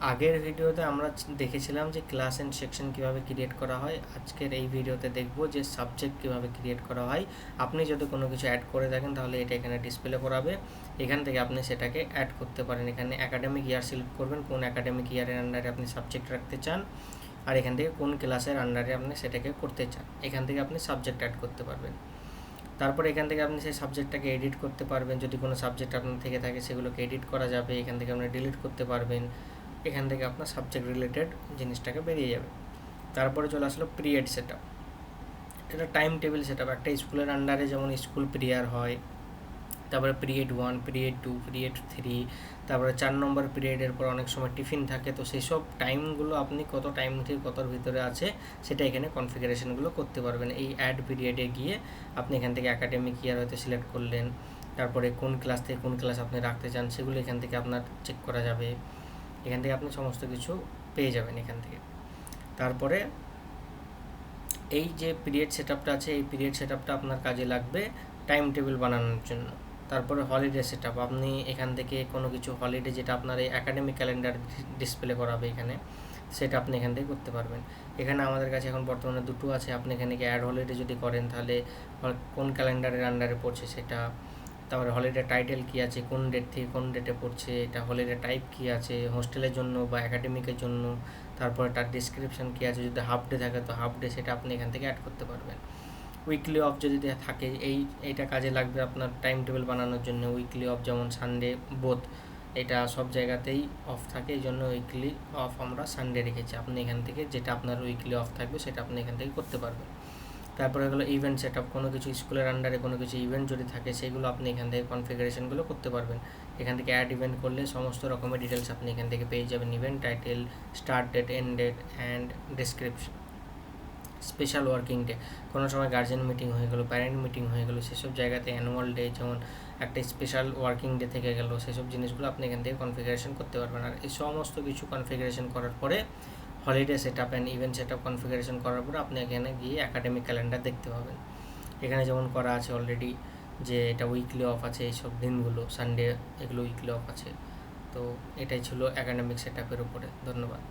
আগের ভিডিওতে আমরা দেখেছিলাম যে ক্লাস এন্ড সেকশন কিভাবে ক্রিয়েট করা হয়। আজকের এই ভিডিওতে দেখব যে সাবজেক্ট কিভাবে ক্রিয়েট করা হয়। আপনি যদি কোনো কিছু অ্যাড করে থাকেন তাহলে এটা এখানে ডিসপ্লে করাবে, এখান থেকে আপনি সেটাকে অ্যাড করতে পারেন। এখানে একাডেমিক ইয়ার সিলেক্ট করবেন, কোন একাডেমিক ইয়ারের আন্ডারে আপনি সাবজেক্ট রাখতে চান, আর এখান থেকে কোন ক্লাসের আন্ডারে আপনি সেটাকে করতে চান। এখান থেকে আপনি সাবজেক্ট অ্যাড করতে পারবেন। তারপর এখান থেকে আপনি সেই সাবজেক্টটাকে এডিট করতে পারবেন। যদি কোনো সাবজেক্ট আপনার থেকে থাকে সেগুলোকে এডিট করা যাবে, এখান থেকে আপনি ডিলিট করতে পারবেন। এখান থেকে আপনার সাবজেক্ট রিলেটেড জিনিসটাকে বেরিয়ে যাবে। তারপরে চলে আসলো পিরিয়ড সেট আপ। এটা টাইম টেবিল সেট আপ। একটা স্কুলের আন্ডারে যেমন স্কুল পিরিয়ড হয়, তারপরে পিরিয়ড 1, পিরিয়ড 2, পিরিয়ড 3, তারপরে 4 নম্বর পিরিয়ডের পর অনেক সময় টিফিন থাকে। তো সেই সব টাইমগুলো আপনি কত টাইম থেকে কতর ভিতরে আছে সেটা এখানে কনফিগারেশনগুলো করতে পারবেন। এই অ্যাড পিরিয়ডে গিয়ে আপনি এখান থেকে একাডেমিক ইয়ার হয়তো সিলেক্ট করলেন, তারপরে কোন ক্লাস থেকে কোন ক্লাস আপনি রাখতে চান সেগুলো এখান থেকে আপনার চেক করা যাবে। এখান থেকে আপনি সমস্ত কিছু পেয়ে যাবেন এখান থেকে। তারপরে এই যে পিরিয়ড সেট আপটা আছে, এই পিরিয়ড সেট আপটা আপনার কাজে লাগবে টাইম টেবিল বানানোর জন্য। তারপরে হলিডে সেট আপ, আপনি এখান থেকে কোনো কিছু হলিডে যেটা আপনার এই একাডেমিক ক্যালেন্ডার ডিসপ্লে করাবে এখানে, সেটা আপনি এখান থেকে করতে পারবেন। এখানে আমাদের কাছে এখন বর্তমানে দুটো আছে। আপনি এখানে কি অ্যাড হলিডে যদি করেন তাহলে কোন ক্যালেন্ডারের আন্ডারে পড়ছে সেটা, তারপরে হলিডে টাইটেল কী আছে, কোন ডেট থেকে কোন ডেটে পড়ছে, এটা হলিডে টাইপ কী আছে হোস্টেলের জন্য বা একাডেমিকের জন্য, তারপরে তার ডিসক্রিপশান কী আছে, যদি হাফ ডে থাকে তো হাফ ডে সেটা আপনি এখান থেকে অ্যাড করতে পারবেন। উইকলি অফ যদি থাকে এইটা কাজে লাগবে আপনার টাইম টেবিল বানানোর জন্য। উইকলি অফ যেমন সানডে বোথ, এটা সব জায়গাতেই অফ থাকে, এই জন্য উইকলি অফ আমরা সানডে রেখেছি। আপনি এখান থেকে যেটা আপনার উইকলি অফ থাকবে সেটা আপনি এখান থেকে করতে পারবেন। তারপরে হলো ইভেন্ট সেট আপ, কোনো কিছু স্কুলের আন্ডারে কোনো কিছু ইভেন্ট যদি থাকে সেগুলো আপনি এখান থেকে কনফিগারেশনগুলো করতে পারবেন। এখান থেকে অ্যাড ইভেন্ট করলে সমস্ত রকমের ডিটেলস আপনি এখান থেকে পেয়ে যাবেন। Event title, start date, end date and description. Special working day, কোনো সময় গার্জেন মিটিং হয়ে গেলো, প্যারেন্ট মিটিং হয়ে গেলো, সেসব জায়গাতে অ্যানুয়াল ডে যেমন একটা স্পেশাল ওয়ার্কিং ডে থেকে গেলো, সেসব জিনিসগুলো আপনি এখান থেকে কনফিগারেশন করতে পারবেন। আর এই সমস্ত কিছু কনফিগারেশন করার পরে holiday set up and event set up configuration করার পরে আপনি এখানে গিয়ে একাডেমিক ক্যালেন্ডার দেখতে পাবেন। এখানে যেমন করা আছে অলরেডি যে এটা উইকলি অফ আছে, এইসব দিনগুলো সানডে এগুলো উইকলি অফ আছে। তো এটাই ছিল একাডেমিক সেট আপের উপরে। ধন্যবাদ।